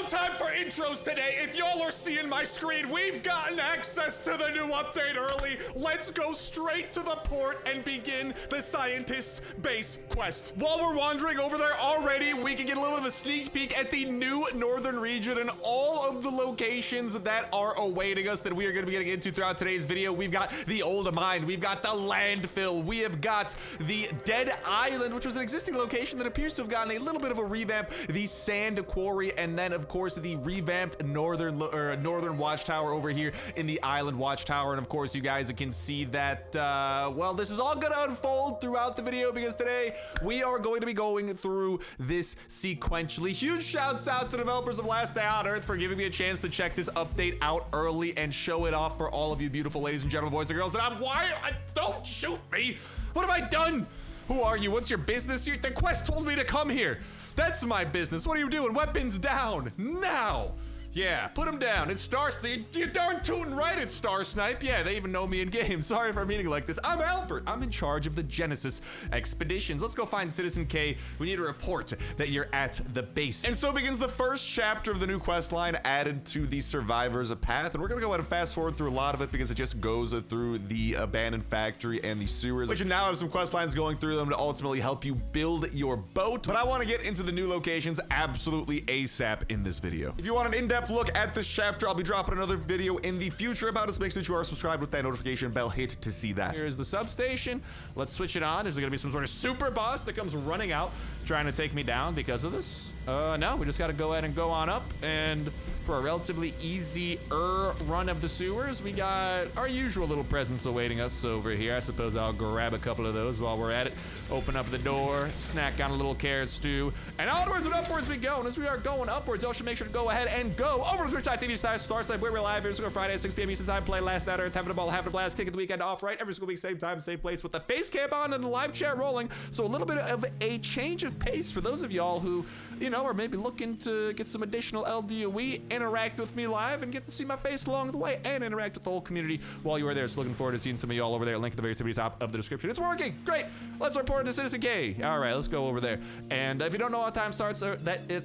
no time for intros today. If y'all are seeing my screen, we've gotten access to the new update early. Let's go straight to the port and begin the scientist's base quest. While we're wandering over there already, we can get a little bit of a sneak peek at the new northern region and all of the locations that are awaiting us that we are going to be getting into throughout today's video. We've got the old mine, we've got the landfill, we have got the dead island, which was an existing location that appears to have gotten a little bit of a revamp, the sand quarry, and then of course the revamped northern watchtower over here in the island watchtower. And of course you guys can see that well, this is all gonna unfold throughout the video because today we are going to be going through this sequentially. Huge shouts out to the developers of Last Day on Earth for giving me a chance to check this update out early and show it off for all of you beautiful ladies and gentlemen, boys and girls. And don't shoot me. What have I done? Who are you? What's your business here? The quest told me to come here. That's my business. What are you doing? Weapons down now. Yeah, put them down. It's Starsnipe. You're darn tootin' right, it's Starsnipe. Yeah, they even know me in game. Sorry for meeting like this. I'm Albert. I'm in charge of the Genesis expeditions. Let's go find Citizen K. We need a report that you're at the base. And so begins the first chapter of the new quest line added to the Survivors Path. And we're gonna go ahead and fast forward through a lot of it because it just goes through the abandoned factory and the sewers, which now have some quest lines going through them to ultimately help you build your boat. But I want to get into the new locations absolutely ASAP in this video. If you want an in-depth look at this chapter, I'll be dropping another video in the future about it, so make sure that you are subscribed with that notification bell hit to see that. Here's the substation. Let's switch it on. Is there gonna be some sort of super boss that comes running out trying to take me down because of this? No, we just gotta go ahead and go on up, and for a relatively easy run of the sewers, we got our usual little presents awaiting us over here. I suppose I'll grab a couple of those while we're at it. Open up the door, snack on a little carrot stew, and onwards and upwards we go. And as we are going upwards, y'all should make sure to go ahead and go over to twitch.tv/Starsnipe, where we're live every single Friday at 6 p.m. Eastern Time, play Last Night on Earth, having a ball, having a blast, kicking the weekend off, right? Every single week, same time, same place, with the face cam on and the live chat rolling. So a little bit of a change of pace for those of y'all who, you know, are maybe looking to get some additional LDOE, interact with me live, and get to see my face along the way, and interact with the whole community while you are there. So looking forward to seeing some of y'all over there. Link at the very top of the description. It's working, great. Let's report to Citizen K. All right, let's go over there. And if you don't know what time starts,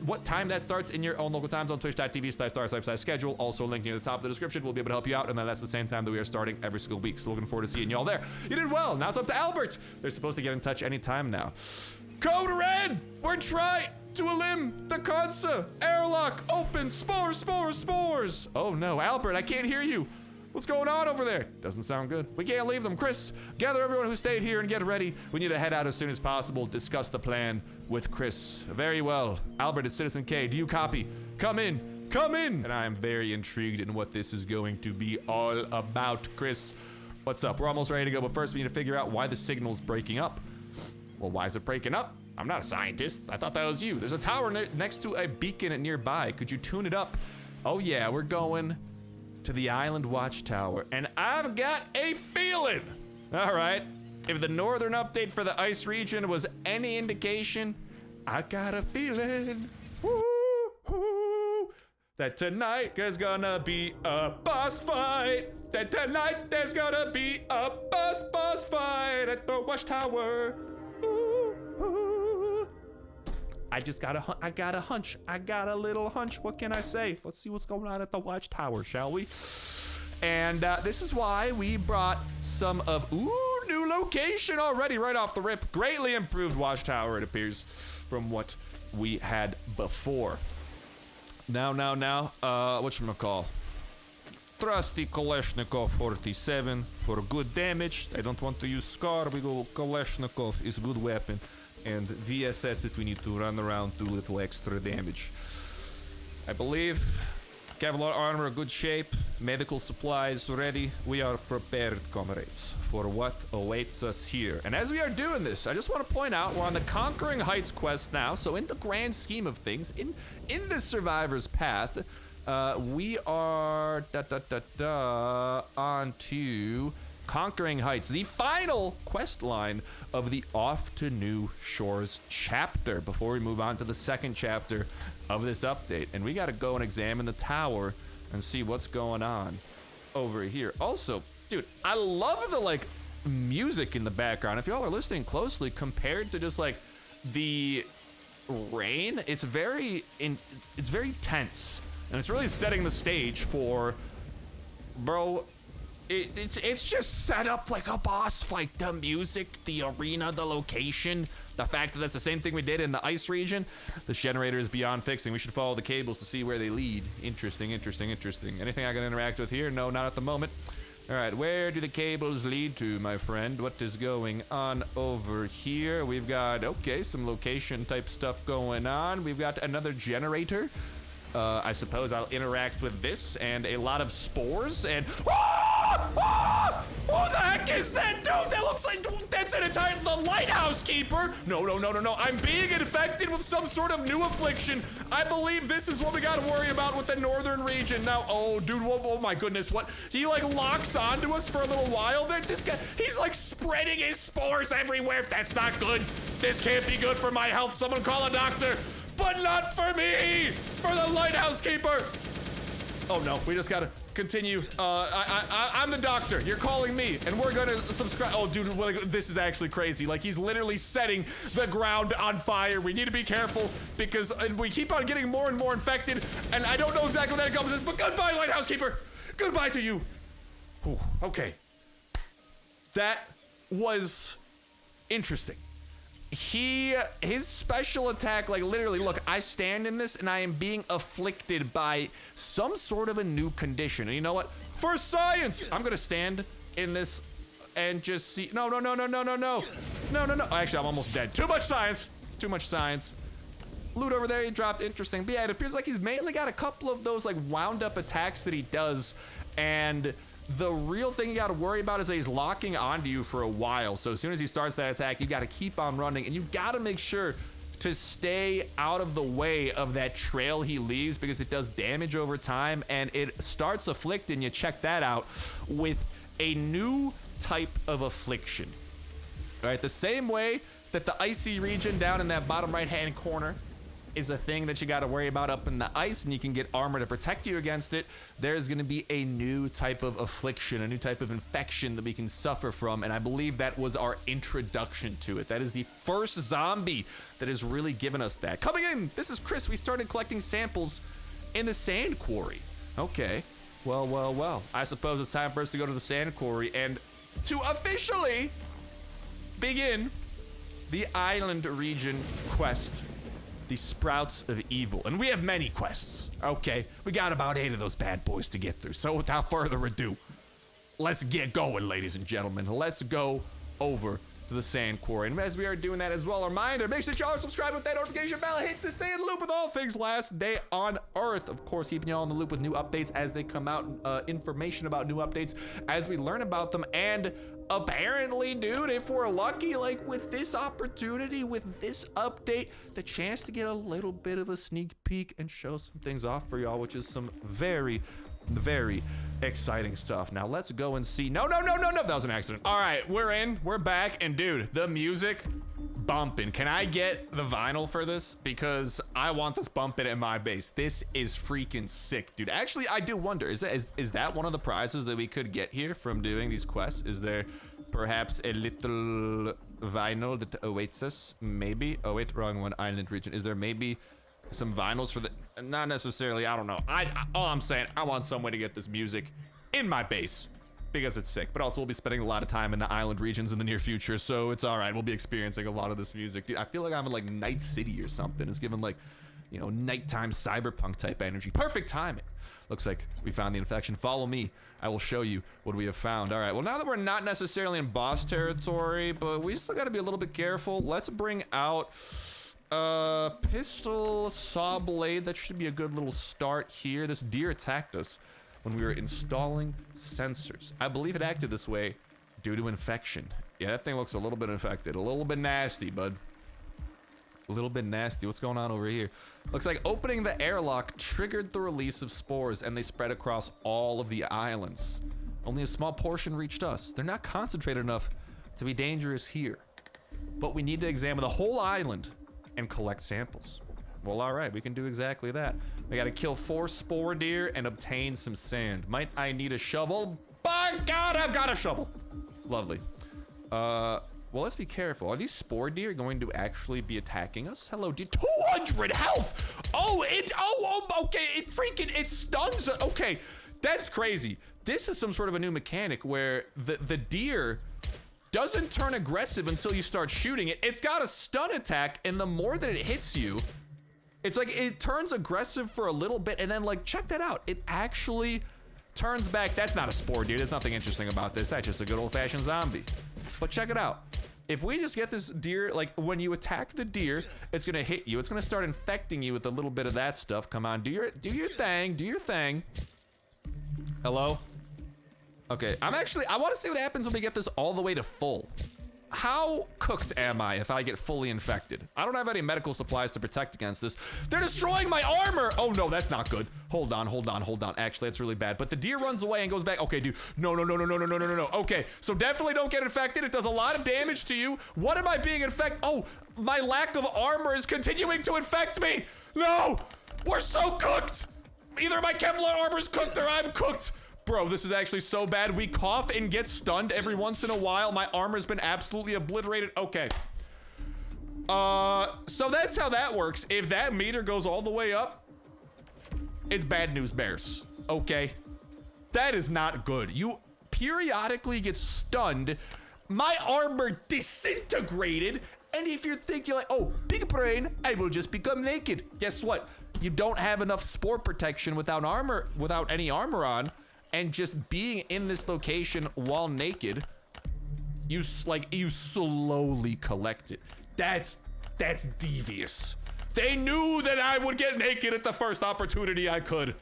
what time that starts in your own local time zone, twitch.tv/Starsnipe/schedule. Also linked near the top of the description. We'll be able to help you out, and then that's the same time that we are starting every single week. So looking forward to seeing y'all there. You did well. Now it's up to Albert. They're supposed to get in touch anytime now. Code Red. We're trying to elim the Kansa. Airlock open. Spores. Oh no, Albert, I can't hear you. What's going on over there? Doesn't sound good. We can't leave them. Chris, gather everyone who stayed here and get ready. We need to head out as soon as possible. Discuss the plan with Chris. Very well. Albert, it's Citizen K. Do you copy? Come in. Come in. And I am very intrigued in what this is going to be all about. Chris, what's up? We're almost ready to go, but first we need to figure out why the signal's breaking up. Well, why is it breaking up? I'm not a scientist. I thought that was you. There's a tower next to a beacon nearby. Could you tune it up? Oh yeah, we're going to the island watchtower, and I've got a feeling. All right, if the northern update for the ice region was any indication, I got a feeling that tonight there's gonna be a boss fight. That tonight there's gonna be a boss fight at the watchtower. I got a hunch. I got a little hunch. What can I say? Let's see what's going on at the watchtower, shall we? And this is why we brought some of, new location already right off the rip. Greatly improved watchtower, it appears, from what we had before. Now, whatchamacall? Trusty Kalashnikov 47 for good damage. I don't want to use Scar. We go Kalashnikov is good weapon. And VSS if we need to run around, do a little extra damage. I believe Kevlar armor, good shape, medical supplies ready. We are prepared, comrades, for what awaits us here. And as we are doing this, I just want to point out we're on the Conquering Heights quest now. So in the grand scheme of things, in the Survivor's Path, we are on to Conquering Heights, the final quest line of the Off to New Shores chapter before we move on to the second chapter of this update. And we got to go and examine the tower and see what's going on over here. Also, dude, I love the like music in the background. If y'all are listening closely, compared to just like the rain. It's very tense, and it's really setting the stage for, bro. It's just set up like a boss fight. The music, the arena, the location, the fact that that's the same thing we did in the ice region. This generator is beyond fixing. We should follow the cables to see where they lead. Interesting. Anything I can interact with here? No, not at the moment. All right, where do the cables lead to, my friend? What is going on over here? We've got, okay, some location type stuff going on. We've got another generator. I suppose I'll interact with this and a lot of spores and... Who the heck is that dude? That looks like that's an entire... The lighthouse keeper? No. I'm being infected with some sort of new affliction. I believe this is what we gotta worry about with the northern region. Now, oh, dude, oh my goodness, what? He like locks onto us for a little while there. This guy, he's like spreading his spores everywhere. That's not good. This can't be good for my health. Someone call a doctor. But not for me! For the lighthouse keeper! Oh no, we just gotta continue. I'm the doctor, you're calling me, and we're gonna subscribe. Oh dude, this is actually crazy. Like he's literally setting the ground on fire. We need to be careful because we keep on getting more and more infected, and I don't know exactly what that encompasses, but goodbye, lighthouse keeper! Goodbye to you! Whew, okay. That was interesting. His special attack, like literally, look, I stand in this and I am being afflicted by some sort of a new condition. And you know what? For science, I'm gonna stand in this and just see. No. Actually, I'm almost dead. Too much science. Loot over there, he dropped. Interesting. But yeah, it appears like he's mainly got a couple of those like wound up attacks that he does. And the real thing you gotta worry about is that he's locking onto you for a while. So as soon as he starts that attack, you gotta keep on running, and you gotta make sure to stay out of the way of that trail he leaves because it does damage over time, and it starts afflicting you. Check that out with a new type of affliction. All right, the same way that the icy region down in that bottom right-hand corner is a thing that you got to worry about up in the ice, and you can get armor to protect you against it. There's going to be a new type of affliction, a new type of infection that we can suffer from, and I believe that was our introduction to it. That is the first zombie that has really given us that. Coming in, this is Chris. We started collecting samples in the sand quarry. Okay, well. I suppose it's time for us to go to the sand quarry and to officially begin the island region quest. The Sprouts of Evil. And we have many quests, okay? We got about 8 of those bad boys to get through. So without further ado, let's get going, ladies and gentlemen. Let's go over to the sand quarry. And as we are doing that as well, a reminder, make sure y'all are subscribed with that notification bell. Hit to stay in the loop with all things Last Day on Earth. Of course, keeping y'all in the loop with new updates as they come out, information about new updates as we learn about them. And apparently, dude, if we're lucky, like with this opportunity, with this update, the chance to get a little bit of a sneak peek and show some things off for y'all, which is some very exciting stuff. Now let's go and see. No, that was an accident. All right, we're back, and dude, the music bumping. Can I get the vinyl for this? Because I want this bumping at my base. This is freaking sick, dude. Actually, I do wonder, is that one of the prizes that we could get here from doing these quests? Is there perhaps a little vinyl that awaits us? Maybe. Oh wait, wrong one. Island region. Is there maybe some vinyls for the... Not necessarily, I don't know. All I'm saying, I want some way to get this music in my base because it's sick, but also we'll be spending a lot of time in the island regions in the near future, so it's all right. We'll be experiencing a lot of this music. Dude, I feel like I'm in like Night City or something. It's given like, you know, nighttime cyberpunk type energy. Perfect timing. Looks like we found the infection. Follow me. I will show you what we have found. All right, well, now that we're not necessarily in boss territory, but we still gotta be a little bit careful. Let's bring out pistol, saw blade. That should be a good little start here. This deer attacked us when we were installing sensors. I believe it acted this way due to infection. Yeah, that thing looks a little bit infected. A little bit nasty, bud. A little bit nasty. What's going on over here? Looks like opening the airlock triggered the release of spores, and they spread across all of the islands. Only a small portion reached us. They're not concentrated enough to be dangerous here. But we need to examine the whole island and collect samples. Well, all right, we can do exactly that. We gotta kill 4 spore deer and obtain some sand. Might I need a shovel? By God, I've got a shovel. Lovely. Well, let's be careful. Are these spore deer going to actually be attacking us? Hello, deer. 200 health. Oh, okay. It stuns. Okay, that's crazy. This is some sort of a new mechanic where the deer doesn't turn aggressive until you start shooting it. It's got a stun attack, and the more that it hits you, it's like it turns aggressive for a little bit, and then like, check that out. It actually turns back. That's not a spore deer. There's nothing interesting about this. That's just a good old-fashioned zombie. But check it out. If we just get this deer, like when you attack the deer, it's gonna hit you. It's gonna start infecting you with a little bit of that stuff. Come on, do your thing, do your thing. Hello? Okay, I want to see what happens when we get this all the way to full. How cooked am I if I get fully infected? I don't have any medical supplies to protect against this. They're destroying my armor. Oh no, that's not good. Hold on. Actually, that's really bad. But the deer runs away and goes back. Okay, dude. No. Okay, so definitely don't get infected. It does a lot of damage to you. What am I being infected? Oh, my lack of armor is continuing to infect me. No, we're so cooked. Either my Kevlar armor's cooked or I'm cooked. Bro, this is actually so bad. We cough and get stunned every once in a while. My armor's been absolutely obliterated. Okay. So that's how that works. If that meter goes all the way up, it's bad news bears. Okay. That is not good. You periodically get stunned. My armor disintegrated. And if you're thinking like, oh, big brain, I will just become naked. Guess what? You don't have enough spore protection without any armor on. And just being in this location while naked, you slowly collect it. That's devious. They knew that I would get naked at the first opportunity I could.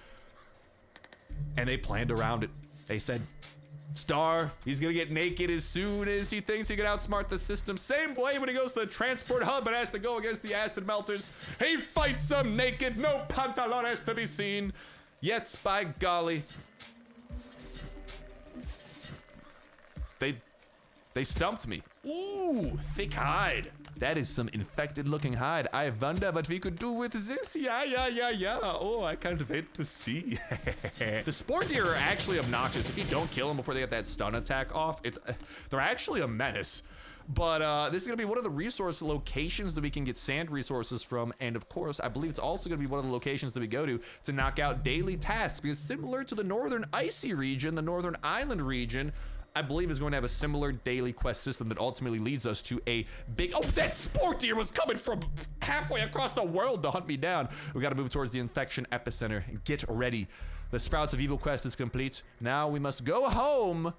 And they planned around it. They said, Star, he's gonna get naked as soon as he thinks he can outsmart the system. Same way when he goes to the transport hub and has to go against the acid melters. He fights them naked, no pantalones to be seen. Yet, by golly, they stumped me. Ooh, thick hide. That is some infected looking hide. I wonder what we could do with this. Yeah. Oh, I can't wait to see. The spore deer are actually obnoxious. If you don't kill them before they get that stun attack off, they're actually a menace. But this is gonna be one of the resource locations that we can get sand resources from. And of course, I believe it's also gonna be one of the locations that we go to knock out daily tasks, because similar to the northern icy region, the northern island region, I believe is going to have a similar daily quest system that ultimately leads us to a big, oh, that spore deer was coming from halfway across the world to hunt me down. We got to move towards the infection epicenter and get ready. The Sprouts of Evil quest is complete. Now we must go home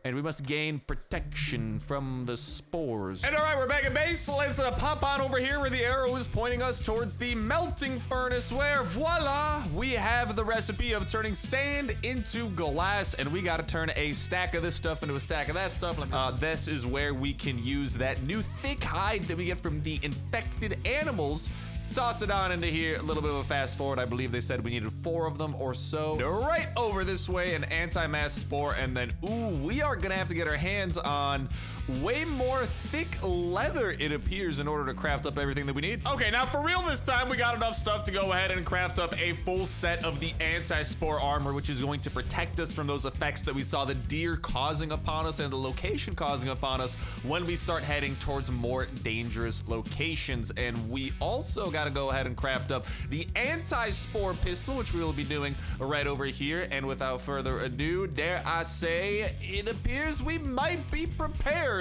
and we must gain protection from the spores. And all right, we're back at base. Let's pop on over here where the arrow is pointing us towards the melting furnace, where voila, we have the recipe of turning sand into glass, and we got to turn a stack of this stuff into a stack of that stuff. This is where we can use that new thick hide that we get from the infected animals. Toss it on into here. A little bit of a fast forward. I believe they said we needed 4 of them or so. Right over this way, an anti-mass spore, and then, ooh, we are gonna have to get our hands on way more thick leather, it appears, in order to craft up everything that we need. Okay, now for real this time, we got enough stuff to go ahead and craft up a full set of the anti-spore armor, which is going to protect us from those effects that we saw the deer causing upon us and the location causing upon us when we start heading towards more dangerous locations. And we also got to go ahead and craft up the anti-spore pistol, which we will be doing right over here. And without further ado, dare I say, it appears we might be prepared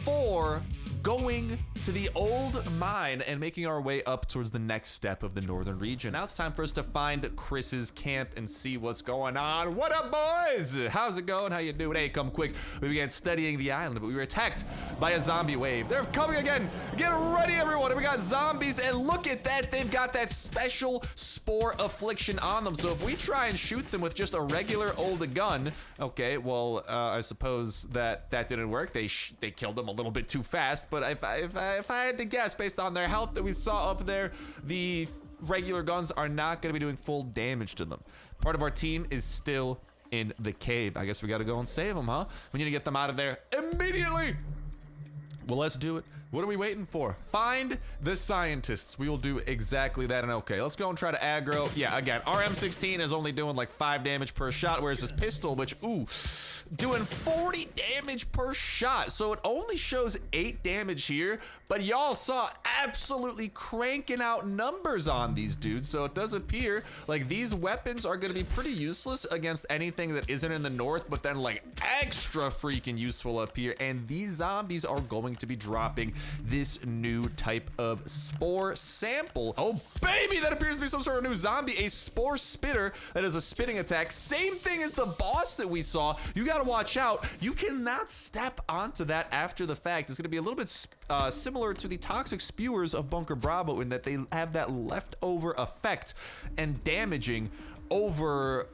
for going to the old mine and making our way up towards the next step of the northern region. Now it's time for us to find Chris's camp and see what's going on. What up, boys? How's it going? How you doing? Hey, come quick. We began studying the island, but we were attacked by a zombie wave. They're coming again. Get ready, everyone. And we got zombies, and look at that. They've got that special spore affliction on them. So if we try and shoot them with just a regular old gun, okay, well, I suppose that didn't work. They killed them a little bit too fast. But if I had to guess, based on their health that we saw up there, the regular guns are not going to be doing full damage to them. Part of our team is still in the cave. I guess we got to go and save them, huh? We need to get them out of there immediately. Well, let's do it. What are we waiting for? Find the scientists. We will do exactly that. And okay, let's go and try to aggro. Yeah, again, our M16 is only doing like 5 damage per shot, whereas this pistol, which, ooh, doing 40 damage per shot. So it only shows 8 damage here, but y'all saw absolutely cranking out numbers on these dudes. So it does appear like these weapons are gonna be pretty useless against anything that isn't in the north, but then like extra freaking useful up here. And these zombies are going to be dropping this new type of spore sample. Oh baby, that appears to be some sort of new zombie, a spore spitter that is a spitting attack. Same thing as the boss that we saw. You gotta watch out. You cannot step onto that after the fact. It's gonna be a little bit similar to the toxic spewers of Bunker Bravo in that they have that leftover effect and damaging over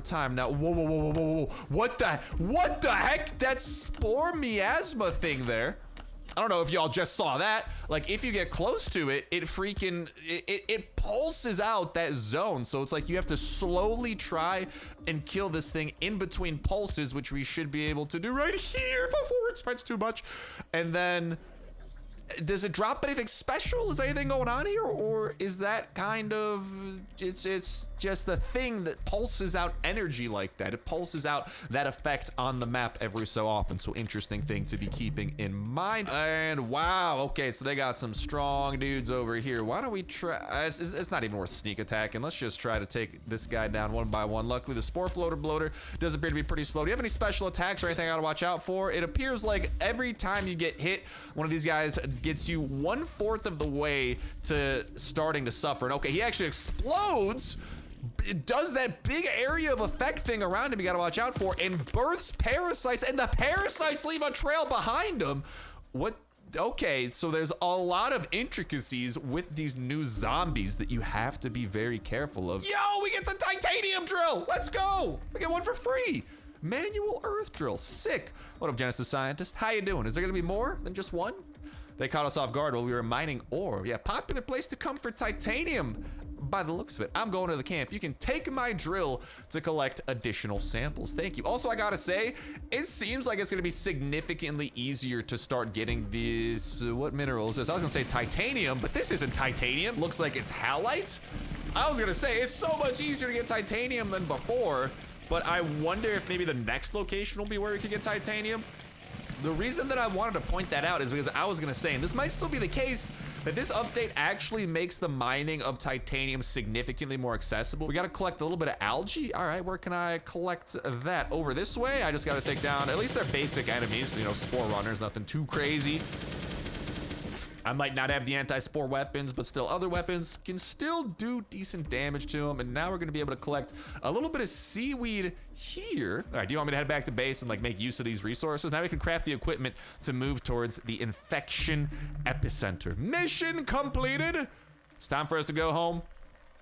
time. Now, whoa, what the heck? That spore miasma thing there. I don't know if y'all just saw that. Like, if you get close to it, it freaking, it pulses out that zone. So it's like you have to slowly try and kill this thing in between pulses, which we should be able to do right here before it spreads too much. And then, does it drop anything special? Is anything going on here? Or is that kind of, it's just the thing that pulses out energy like that. It pulses out that effect on the map every so often. So interesting thing to be keeping in mind. And wow, okay, so they got some strong dudes over here. Why don't we try, it's not even worth sneak attacking. Let's just try to take this guy down one by one. Luckily, the spore floater bloater does appear to be pretty slow. Do you have any special attacks or anything I gotta watch out for? It appears like every time you get hit, one of these guys gets you 1/4 of the way to starting to suffer. And okay, he actually explodes. It does that big area of effect thing around him you gotta watch out for, and births parasites, and the parasites leave a trail behind them. What? Okay, so there's a lot of intricacies with these new zombies that you have to be very careful of. Yo, we get the titanium drill. Let's go. We get one for free. Manual earth drill, sick. What up, Genesis scientist? How you doing? Is there gonna be more than just one? They caught us off guard while we were mining ore. Yeah, popular place to come for titanium by the looks of it. I'm going to the camp. You can take my drill to collect additional samples. Thank you. Also, I gotta say, it seems like it's gonna be significantly easier to start getting this, what mineral is this? I was gonna say titanium, but this isn't titanium. Looks like it's halite. I was gonna say, it's so much easier to get titanium than before, but I wonder if maybe the next location will be where we can get titanium. The reason that I wanted to point that out is because I was gonna say, and this might still be the case, that this update actually makes the mining of titanium significantly more accessible. We gotta collect a little bit of algae. All right, where can I collect that? Over this way? I just gotta take down at least their basic enemies, you know, spore runners, nothing too crazy. I might not have the anti-spore weapons, but still other weapons can still do decent damage to them. And now we're gonna be able to collect a little bit of seaweed here. All right, do you want me to head back to base and like make use of these resources? Now we can craft the equipment to move towards the infection epicenter. Mission completed. It's time for us to go home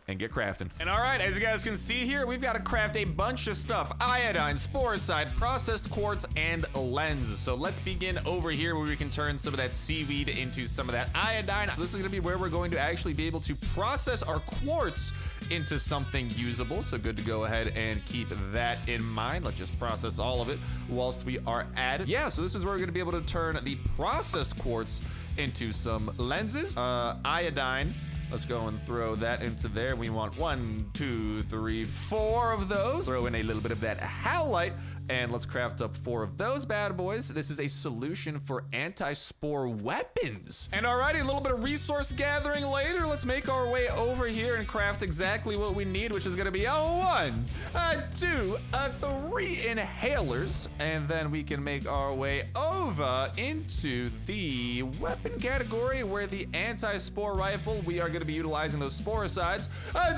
and get crafting. And all right, as you guys can see here, we've got to craft a bunch of stuff: iodine, sporicide, processed quartz, and lenses. So let's begin over here where we can turn some of that seaweed into some of that iodine. So this is gonna be where we're going to actually be able to process our quartz into something usable. So good to go ahead and keep that in mind. Let's just process all of it whilst we are at it. Yeah, so this is where we're gonna be able to turn the processed quartz into some lenses. Iodine, let's go and throw that into there. We want 1, 2, 3, 4 of those. Throw in a little bit of that halite, and let's craft up 4 of those bad boys. This is a solution for anti-spore weapons. And alrighty, a little bit of resource gathering later. Let's make our way over here and craft exactly what we need, which is gonna be a 1, a 2, a 3 inhalers. And then we can make our way over into the weapon category where the anti-spore rifle, we are gonna be utilizing those sporicides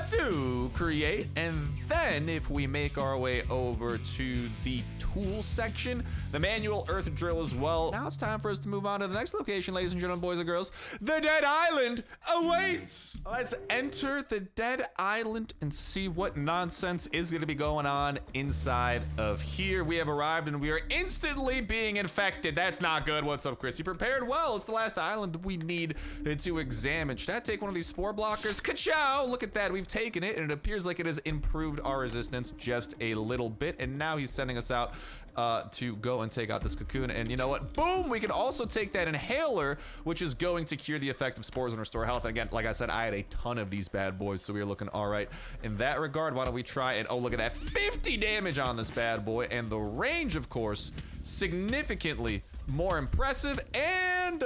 to create. And then if we make our way over to the tool section, the manual earth drill as well. Now it's time for us to move on to the next location, ladies and gentlemen, boys and girls. The Dead Island awaits. Let's enter the Dead Island and see what nonsense is going to be going on inside of here. We have arrived and we are instantly being infected. That's not good. What's up, Chris? You prepared well. It's the last island we need to examine. Should I take one of these spore blockers. Ka-chow! Look at that, we've taken it, and it appears like it has improved our resistance just a little bit, and now he's sending us out to go and take out this cocoon. And you know what? Boom! We can also take that inhaler, which is going to cure the effect of spores and restore health. And again, like I said, I had a ton of these bad boys, so we are looking all right in that regard. Why don't we try and, oh, look at that, 50 damage on this bad boy, and the range, of course, significantly more impressive. And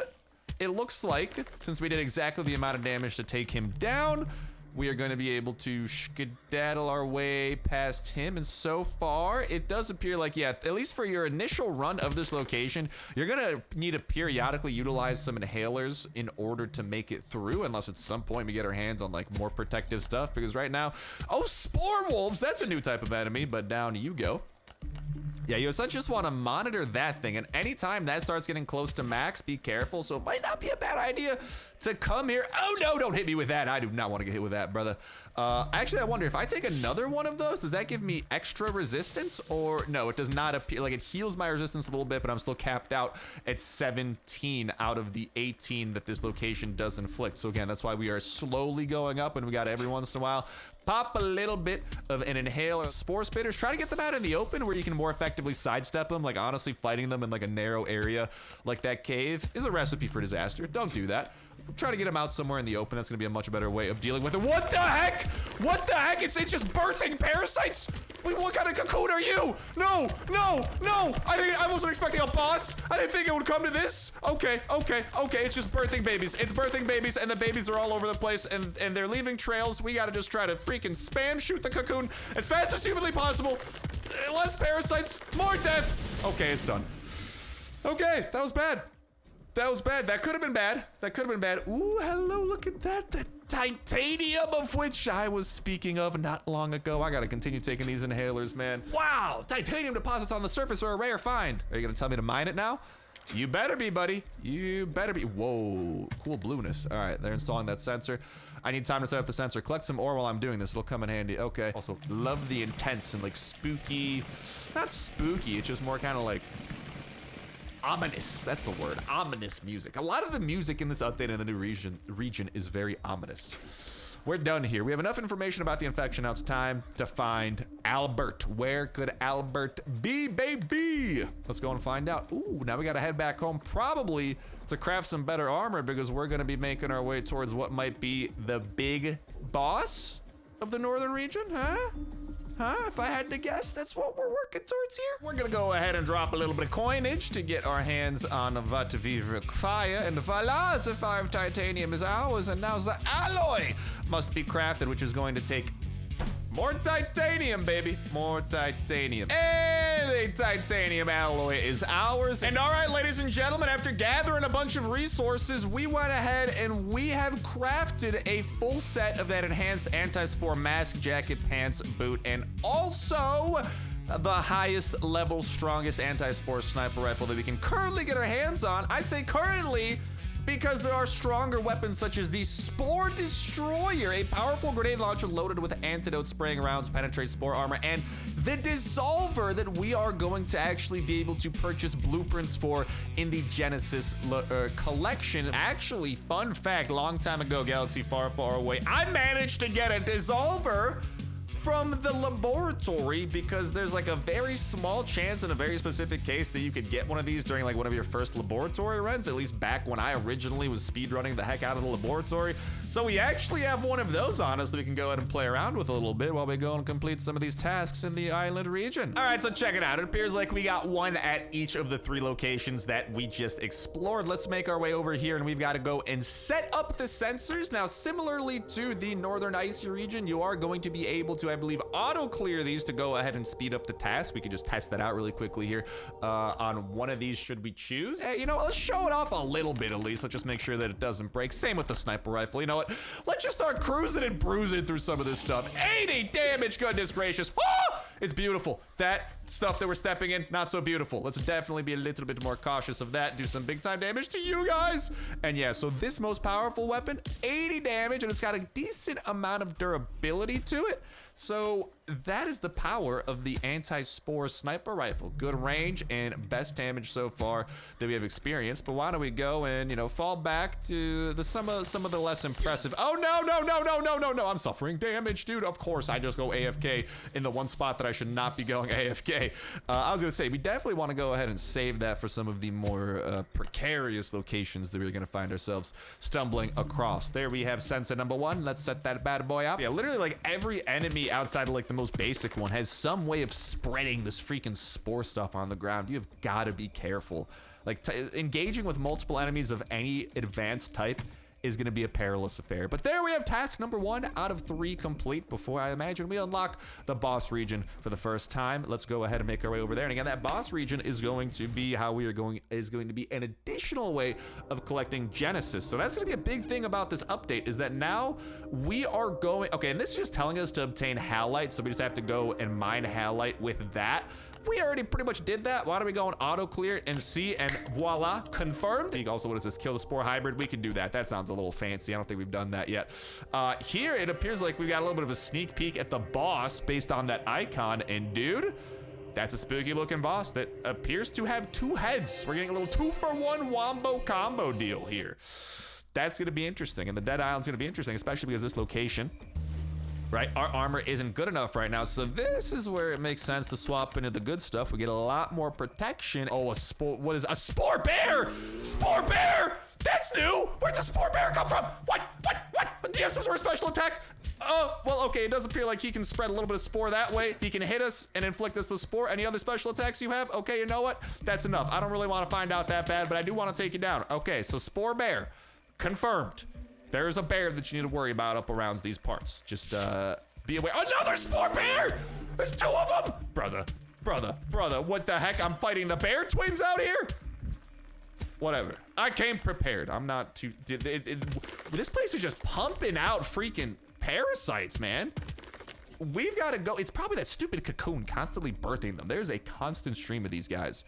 it looks like, since we did exactly the amount of damage to take him down, we are going to be able to skedaddle our way past him. And so far, it does appear like, yeah, at least for your initial run of this location, you're going to need to periodically utilize some inhalers in order to make it through, unless at some point we get our hands on like more protective stuff, because right now, oh, spore wolves, that's a new type of enemy, but down you go. Yeah, you essentially just want to monitor that thing, and anytime that starts getting close to max, be careful. So it might not be a bad idea to come here. Oh no, don't hit me with that. I do not want to get hit with that, brother. Actually, I wonder if I take another one of those, does that give me extra resistance? Or no, it does not appear. Like, it heals my resistance a little bit, but I'm still capped out at 17 out of the 18 that this location does inflict. So again, that's why we are slowly going up, and we got every once in a while pop a little bit of an inhaler. Spore spitters, try to get them out in the open where you can more effectively sidestep them. Like, honestly, fighting them in like a narrow area like that cave is a recipe for disaster. Don't do that. Try to get them out somewhere in the open. That's gonna be a much better way of dealing with it. What the heck? What the heck? It's just birthing parasites? Wait, what kind of cocoon are you? No, no, no. I wasn't expecting a boss. I didn't think it would come to this. Okay, okay, okay. It's just birthing babies. It's birthing babies, and the babies are all over the place, and they're leaving trails. We gotta just try to freaking spam shoot the cocoon as fast as humanly possible. Less parasites, more death. Okay, it's done. Okay, that was bad. That was bad. That could have been bad. That could have been bad. Ooh, hello, look at that. The titanium of which I was speaking of not long ago. I gotta continue taking these inhalers, man. Wow, titanium deposits on the surface are a rare find. Are you gonna tell me to mine it now? You better be, buddy. You better be. Whoa, cool blueness. All right, they're installing that sensor. I need time to set up the sensor. Collect some ore while I'm doing this. It'll come in handy. Okay. Also, love the intense and like spooky, not spooky, it's just more kind of like ominous. That's the word. Ominous music. A lot of the music in this update in the new region is very ominous. We're done here. We have enough information about the infection. Now it's time to find Albert. Where could Albert be, baby? Let's go and find out. Ooh, now we gotta head back home, probably to craft some better armor, because we're gonna be making our way towards what might be the big boss of the northern region, huh? Huh? If I had to guess, that's what we're working towards here. We're gonna go ahead and drop a little bit of coinage to get our hands on what we require, and voila, the 5 titanium is ours, and now the alloy must be crafted, which is going to take more titanium, baby. More titanium. And a titanium alloy is ours. And all right, ladies and gentlemen, after gathering a bunch of resources, we went ahead and we have crafted a full set of that enhanced anti-spore mask, jacket, pants, boot, and also the highest level, strongest anti-spore sniper rifle that we can currently get our hands on. I say currently, because there are stronger weapons such as the Spore Destroyer, a powerful grenade launcher loaded with antidote spraying rounds, penetrates spore armor, and the Dissolver that we are going to actually be able to purchase blueprints for in the Genesis collection. Actually, fun fact, long time ago, galaxy far, far away, I managed to get a Dissolver from the laboratory, because there's like a very small chance in a very specific case that you could get one of these during like one of your first laboratory runs, at least back when I originally was speedrunning the heck out of the laboratory. So we actually have one of those on us that we can go ahead and play around with a little bit while we go and complete some of these tasks in the island region. All right, so check it out. It appears like we got one at each of the 3 locations that we just explored. Let's make our way over here, and we've got to go and set up the sensors. Now, similarly to the northern icy region, you are going to be able to, I believe, auto clear these to go ahead and speed up the task. We can just test that out really quickly here on one of these should we choose. Hey, you know what, let's show it off a little bit at least. Let's just make sure that it doesn't break. Same with the sniper rifle. You know what, let's just start cruising and bruising through some of this stuff. 80 damage, goodness gracious. Oh, It's beautiful. That stuff that we're stepping in, not so beautiful. Let's definitely be a little bit more cautious of that. Do some big time damage to you guys. And yeah, so this most powerful weapon, 80 damage, and it's got a decent amount of durability to it. So that is the power of the anti-spore sniper rifle. Good range and best damage so far that we have experienced. But why don't we go and, you know, fall back to some of the less impressive. Oh no, I'm suffering damage, dude. Of course I just go AFK in the one spot that I should not be going AFK. I was gonna say, we definitely want to go ahead and save that for some of the more precarious locations that we're gonna find ourselves stumbling across. There we have sensor number 1. Let's set that bad boy up. Yeah, literally like every enemy outside of like the most basic one has some way of spreading this freaking spore stuff on the ground. You have got to be careful. Like engaging with multiple enemies of any advanced type is going to be a perilous affair. But there we have task number 1 out of 3 complete before I imagine we unlock the boss region for the first time. Let's go ahead and make our way over there. And again, that boss region is going to be how we are going to be an additional way of collecting Genesis. So that's going to be a big thing about this update, is that now we are going, okay, and this is just telling us to obtain halite. So we just have to go and mine halite with that. We already pretty much did that. Why don't we go and auto clear and see, and voila, confirmed. Also, what is this? Kill the spore hybrid. We can do that. That sounds a little fancy. I don't think we've done that yet. Here, it appears like we got a little bit of a sneak peek at the boss based on that icon. And dude, that's a spooky looking boss that appears to have 2 heads. We're getting a little 2-for-1 wombo combo deal here. That's going to be interesting. And the Dead Island's going to be interesting, especially because this location, right, our armor isn't good enough right now, so this is where it makes sense to swap into the good stuff. We get a lot more protection. Oh, a spore, what is a spore bear? Spore bear! That's new! Where'd the spore bear come from? What? Do you have some sort of special attack? Oh, well, okay, it does appear like he can spread a little bit of spore that way. He can hit us and inflict us with spore. Any other special attacks you have? Okay, you know what? That's enough. I don't really want to find out that bad, but I do want to take you down. Okay, so spore bear, confirmed. There's a bear that you need to worry about up around these parts. Just be aware. Another spore bear! There's 2 of them! Brother, what the heck? I'm fighting the bear twins out here? Whatever. I came prepared. I'm not too... this place is just pumping out freaking parasites, man. We've got to go. It's probably that stupid cocoon constantly birthing them. There's a constant stream of these guys.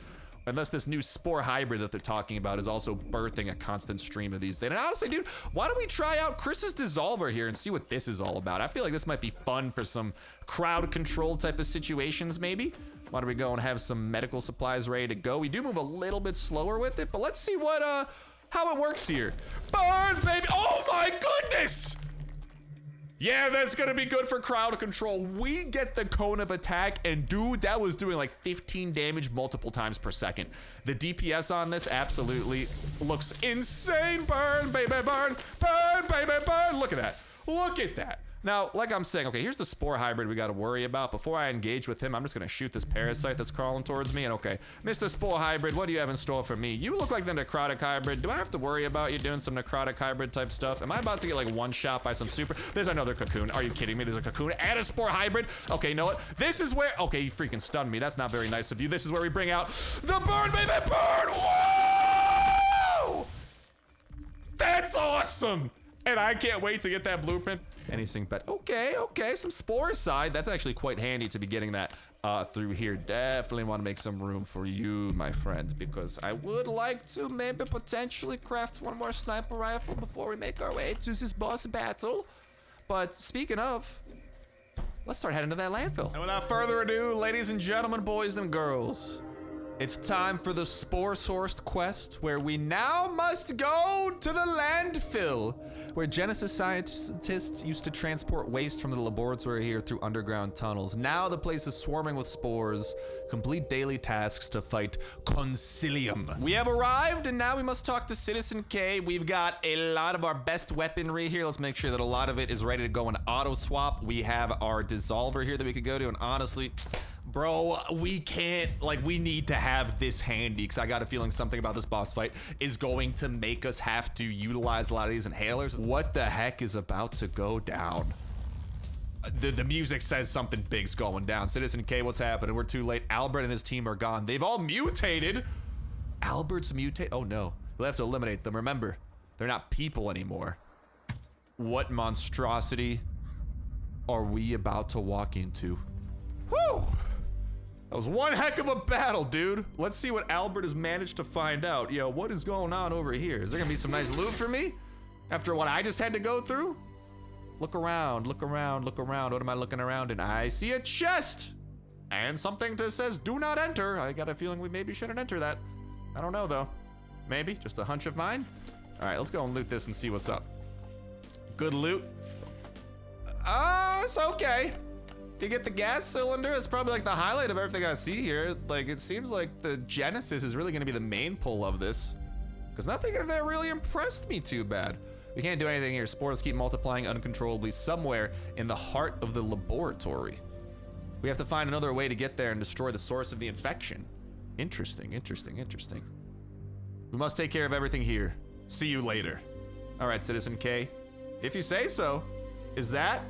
Unless this new spore hybrid that they're talking about is also birthing a constant stream of these things. And honestly, dude, why don't we try out Chris's Dissolver here and see what this is all about? I feel like this might be fun for some crowd control type of situations, maybe. Why don't we go and have some medical supplies ready to go? We do move a little bit slower with it, but let's see what, how it works here. Burn, baby! Oh my goodness! Yeah, that's gonna be good for crowd control. We get the cone of attack, and dude, that was doing like 15 damage multiple times per second. The DPS on this absolutely looks insane. Burn, baby, burn, burn, baby, burn. Look at that. Look at that. Now, like I'm saying, okay, here's the spore hybrid we got to worry about. Before I engage with him, I'm just going to shoot this parasite that's crawling towards me. And okay, Mr. Spore hybrid, what do you have in store for me? You look like the necrotic hybrid. Do I have to worry about you doing some necrotic hybrid type stuff? Am I about to get like one shot by some super? There's another cocoon. Are you kidding me? There's a cocoon and a spore hybrid. Okay, you know what? This is where, okay, you freaking stunned me. That's not very nice of you. This is where we bring out the burn, baby, burn. Whoa! That's awesome. And I can't wait to get that blueprint. Anything but okay, some spore side. That's actually quite handy to be getting that through here. Definitely want to make some room for you, my friend, because I would like to maybe potentially craft one more sniper rifle before we make our way to this boss battle. But speaking of, let's start heading to that landfill. And without further ado, ladies and gentlemen, boys and girls, it's time for the spore-sourced quest, where we now must go to the landfill, where Genesis scientists used to transport waste from the laboratory here through underground tunnels. Now the place is swarming with spores. Complete daily tasks to fight Concilium. We have arrived, and now we must talk to Citizen K. We've got a lot of our best weaponry here. Let's make sure that a lot of it is ready to go in auto swap. We have our dissolver here that we could go to, and honestly, bro, we can't, like, we need to have this handy, because I got a feeling something about this boss fight is going to make us have to utilize a lot of these inhalers. What the heck is about to go down? The music says something big's going down. Citizen K, what's happening? We're too late. Albert and his team are gone. They've all mutated. Albert's mutate? Oh no, we'll have to eliminate them. Remember, they're not people anymore. What monstrosity are we about to walk into? Whew! That was one heck of a battle, dude. Let's see what Albert has managed to find out. Yo, what is going on over here? Is there gonna be some nice loot for me after what I just had to go through? Look around, look around, look around. What am I looking around in? I see a chest and something that says do not enter. I got a feeling we maybe shouldn't enter that. I don't know though. Maybe, just a hunch of mine. All right, let's go and loot this and see what's up. Good loot. It's okay. You get the gas cylinder. It's probably like the highlight of everything I see here. Like, it seems like the Genesis is really gonna be the main pull of this, because nothing in there really impressed me too bad. We can't do anything here. Spores keep multiplying uncontrollably somewhere in the heart of the laboratory. We have to find another way to get there and destroy the source of the infection. Interesting, interesting, interesting. We must take care of everything here. See you later. All right, Citizen K. If you say so. Is that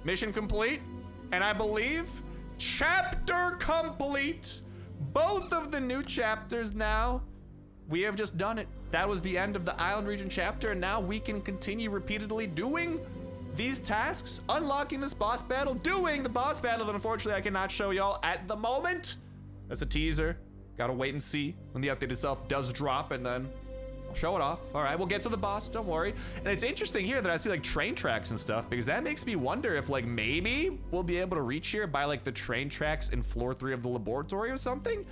mission complete? And I believe chapter complete. Both of the new chapters now. We have just done it. That was the end of the Island Region chapter, and now we can continue repeatedly doing these tasks, unlocking this boss battle, doing the boss battle that unfortunately I cannot show y'all at the moment. That's a teaser. Gotta wait and see when the update itself does drop, and then I'll show it off. All right, we'll get to the boss, don't worry. And it's interesting here that I see like train tracks and stuff, because that makes me wonder if like maybe we'll be able to reach here by like the train tracks in floor 3 of the laboratory or something,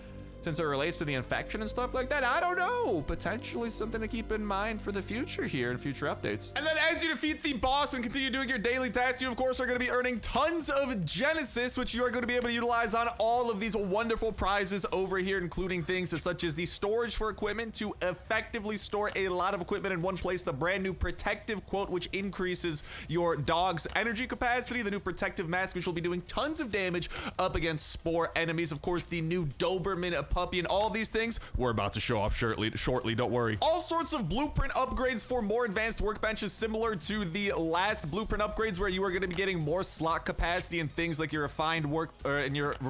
since it relates to the infection and stuff like that. I don't know. Potentially something to keep in mind for the future here in future updates. And then as you defeat the boss and continue doing your daily tasks, you of course are going to be earning tons of Genesis, which you are going to be able to utilize on all of these wonderful prizes over here, including things such as the storage for equipment to effectively store a lot of equipment in one place, the brand new protective quote, which increases your dog's energy capacity, the new protective mask, which will be doing tons of damage up against spore enemies, of course, the new Doberman puppy, and all these things we're about to show off shortly, don't worry. All sorts of blueprint upgrades for more advanced workbenches, similar to the last blueprint upgrades, where you are going to be getting more slot capacity and things like your refined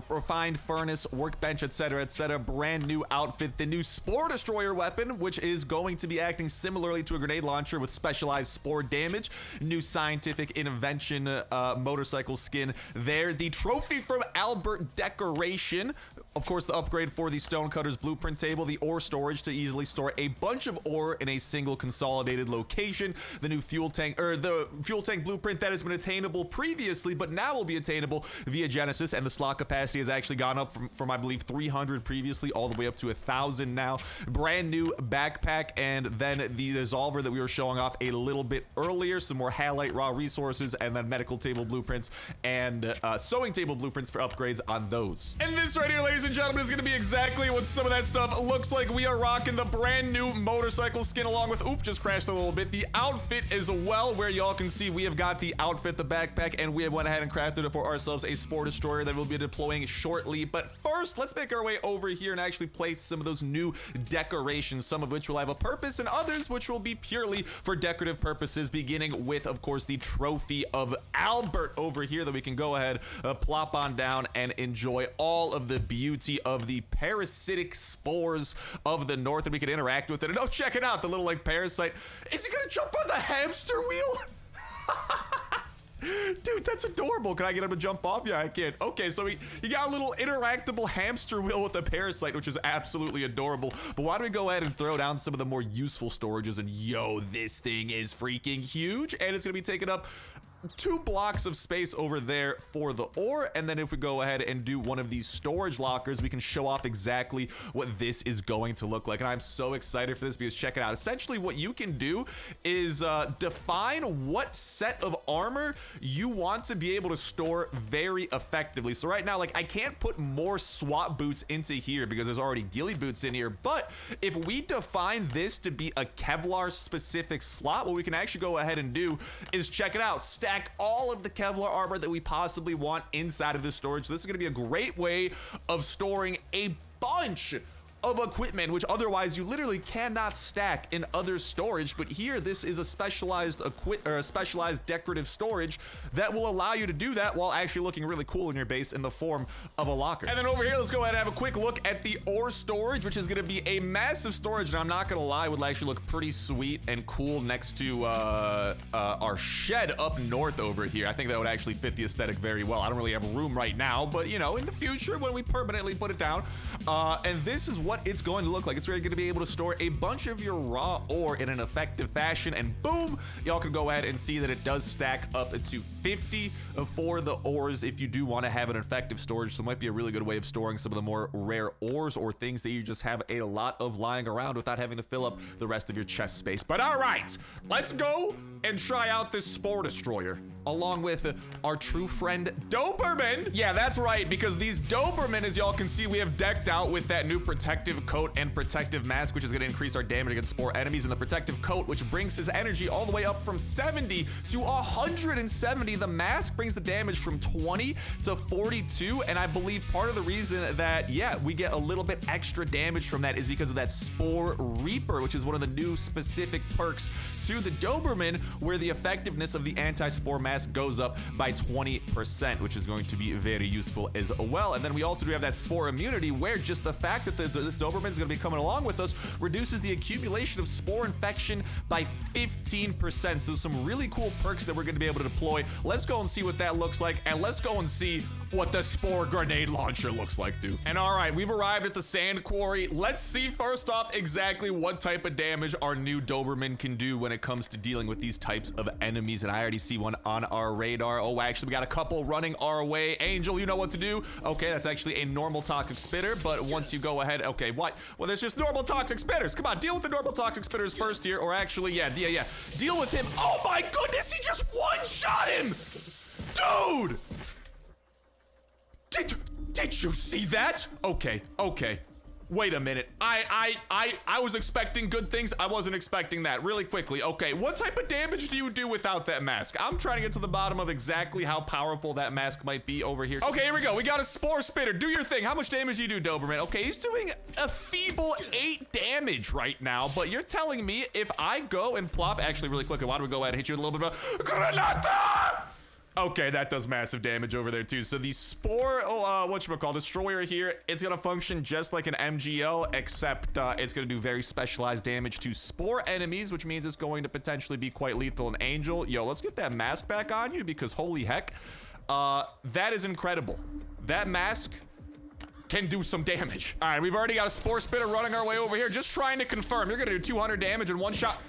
refined furnace workbench, etc., etc. Brand new outfit, the new spore destroyer weapon, which is going to be acting similarly to a grenade launcher with specialized spore damage. New scientific invention motorcycle skin there. The trophy from Albert decoration, of course, the upgrade for the Stonecutter's blueprint table, the ore storage to easily store a bunch of ore in a single consolidated location, the new fuel tank, or the fuel tank blueprint that has been attainable previously, but now will be attainable via Genesis, and the slot capacity has actually gone up from I believe 300 previously all the way up to 1,000 now. Brand new backpack, and then the dissolver that we were showing off a little bit earlier, some more halite raw resources, and then medical table blueprints and sewing table blueprints for upgrades on those. And this right here, ladies and gentlemen, is going to be exactly what some of that stuff looks like. We are rocking the brand new motorcycle skin along with, oop, just crashed a little bit, the outfit as well, where y'all can see we have got the outfit, the backpack, and we have went ahead and crafted it for ourselves a spore destroyer that we'll be deploying shortly. But first, let's make our way over here and actually place some of those new decorations, some of which will have a purpose and others which will be purely for decorative purposes, beginning with, of course, the trophy of Albert over here that we can go ahead, plop on down and enjoy all of the beauty of the parasitic spores of the north, and we can interact with it. And oh, check it out, the little like parasite. Is he gonna jump on the hamster wheel? Dude, that's adorable. Can I get him to jump off? Yeah, I can. Okay, so he got a little interactable hamster wheel with a parasite, which is absolutely adorable. But why don't we go ahead and throw down some of the more useful storages? And yo, this thing is freaking huge, and it's gonna be taking up 2 blocks of space over there for the ore. And then if we go ahead and do one of these storage lockers, we can show off exactly what this is going to look like. And I'm so excited for this, because check it out. Essentially what you can do is define what set of armor you want to be able to store very effectively. So right now, like, I can't put more SWAT boots into here because there's already ghillie boots in here. But if we define this to be a Kevlar specific slot, what we can actually go ahead and do is, check it out, stack all of the Kevlar armor that we possibly want inside of this storage. So this is going to be a great way of storing a bunch of equipment, which otherwise you literally cannot stack in other storage. But here, this is a specialized specialized decorative storage that will allow you to do that while actually looking really cool in your base in the form of a locker. And then over here, let's go ahead and have a quick look at the ore storage, which is going to be a massive storage. And I'm not going to lie, would actually look pretty sweet and cool next to our shed up north over here. I think that would actually fit the aesthetic very well. I don't really have room right now, but you know, in the future when we permanently put it down, and this is what it's going to look like. It's really going to be able to store a bunch of your raw ore in an effective fashion, and boom, y'all can go ahead and see that it does stack up to 50 for the ores if you do want to have an effective storage. So it might be a really good way of storing some of the more rare ores or things that you just have a lot of lying around without having to fill up the rest of your chest space. But all right, let's go and try out this Spore Destroyer along with our true friend Doberman. Yeah, that's right, because these Doberman, as y'all can see, we have decked out with that new protective coat and protective mask, which is going to increase our damage against spore enemies, and the protective coat, which brings his energy all the way up from 70 to 170. The mask brings the damage from 20 to 42, and I believe part of the reason that, yeah, we get a little bit extra damage from that is because of that Spore Reaper, which is one of the new specific perks to the Doberman, where the effectiveness of the anti-spore mask goes up by 20%, which is going to be very useful as well. And then we also do have that spore immunity, where just the fact that this Doberman is going to be coming along with us reduces the accumulation of spore infection by 15%. So some really cool perks that we're going to be able to deploy. Let's go and see what that looks like, and let's go and see what the spore grenade launcher looks like too. And all right, we've arrived at the sand quarry. Let's see first off exactly what type of damage our new Doberman can do when it comes to dealing with these types of enemies. And I already see one on our radar. Oh, actually, we got a couple running our way. Angel, you know what to do. Okay, that's actually a normal toxic spitter, but once you go ahead, okay, what? Well, there's just normal toxic spitters. Come on, deal with the normal toxic spitters first here, or actually, yeah, deal with him. Oh my goodness, he just one-shot him! Dude! Did you see that? Okay. Wait a minute. I was expecting good things. I wasn't expecting that. Really quickly. Okay, what type of damage do you do without that mask? I'm trying to get to the bottom of exactly how powerful that mask might be over here. Okay, here we go. We got a spore spitter. Do your thing. How much damage do you do, Doberman? Okay, he's doing a feeble 8 damage right now, but you're telling me if I go and plop, actually really quickly, why don't we go ahead and hit you with a little bit of a Granata? Okay, that does massive damage over there too. So the Spore, Destroyer here, it's gonna function just like an MGL, except it's gonna do very specialized damage to spore enemies, which means it's going to potentially be quite lethal. And Angel, yo, let's get that mask back on you, because holy heck, that is incredible. That mask can do some damage. All right, we've already got a Spore Spitter running our way over here. Just trying to confirm, you're gonna do 200 damage in one shot.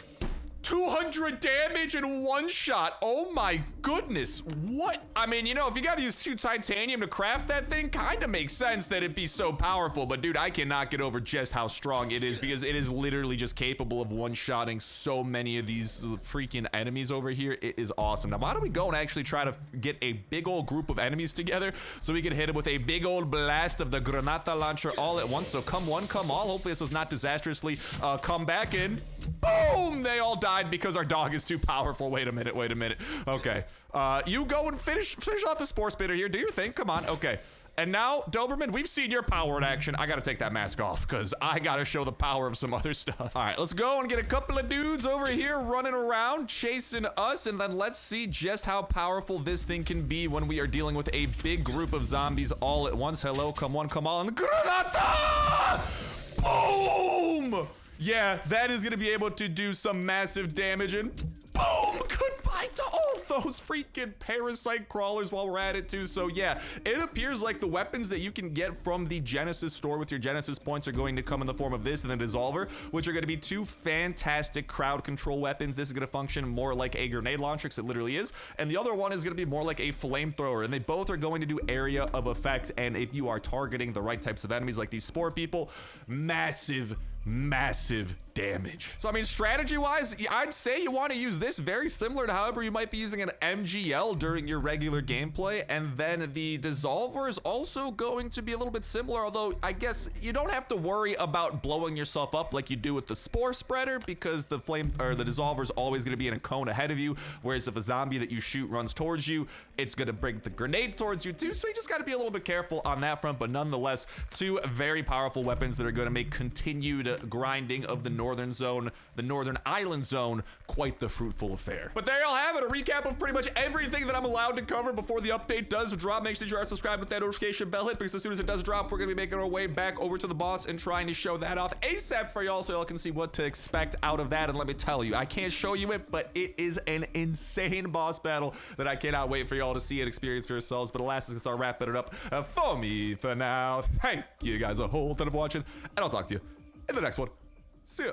200 damage in one shot. Oh my goodness. What? I mean, you know, if you gotta use 2 titanium to craft that thing, kind of makes sense that it'd be so powerful. But dude, I cannot get over just how strong it is, because it is literally just capable of one-shotting so many of these freaking enemies over here. It is awesome. Now, why don't we go and actually try to get a big old group of enemies together so we can hit it with a big old blast of the Granata launcher all at once. So come one, come all. Hopefully this does not disastrously come back in. Boom! They all died because our dog is too powerful. Wait a minute. Okay. You go and finish off the Spore Spitter here. Do your thing. Come on. Okay. And now, Doberman, we've seen your power in action. I gotta take that mask off, because I gotta show the power of some other stuff. All right, let's go and get a couple of dudes over here running around, chasing us, and then let's see just how powerful this thing can be when we are dealing with a big group of zombies all at once. Hello, come one, come all, and Granata! Boom! Yeah, that is gonna be able to do some massive damage, and boom! Goodbye to all those freaking parasite crawlers while we're at it too. So yeah, it appears like the weapons that you can get from the Genesis store with your Genesis points are going to come in the form of this and the Dissolver, which are going to be 2 fantastic crowd control weapons. This is going to function more like a grenade launcher, because it literally is, and the other one is going to be more like a flamethrower, and they both are going to do area of effect. And if you are targeting the right types of enemies like these spore people, massive massive damage. So I mean, strategy-wise, I'd say you want to use this very similar to however you might be using an MGL during your regular gameplay, and then the Dissolver is also going to be a little bit similar, although I guess you don't have to worry about blowing yourself up like you do with the Spore Spreader, because the Dissolver is always going to be in a cone ahead of you, whereas if a zombie that you shoot runs towards you, it's going to bring the grenade towards you too, so you just got to be a little bit careful on that front. But nonetheless, two very powerful weapons that are going to make continued grinding of the Northern Zone, the Northern Island Zone, quite the fruitful affair. But there y'all have it, a recap of pretty much everything that I'm allowed to cover before the update does drop. Make sure you are subscribed with that notification bell hit, because as soon as it does drop, we're gonna be making our way back over to the boss and trying to show that off ASAP for y'all, so y'all can see what to expect out of that. And let me tell you, I can't show you it, but it is an insane boss battle that I cannot wait for y'all to see and experience for yourselves. But alas, it's our wrapping it up for me for now. Thank you guys a whole ton of watching, and I'll talk to you in the next one. See ya.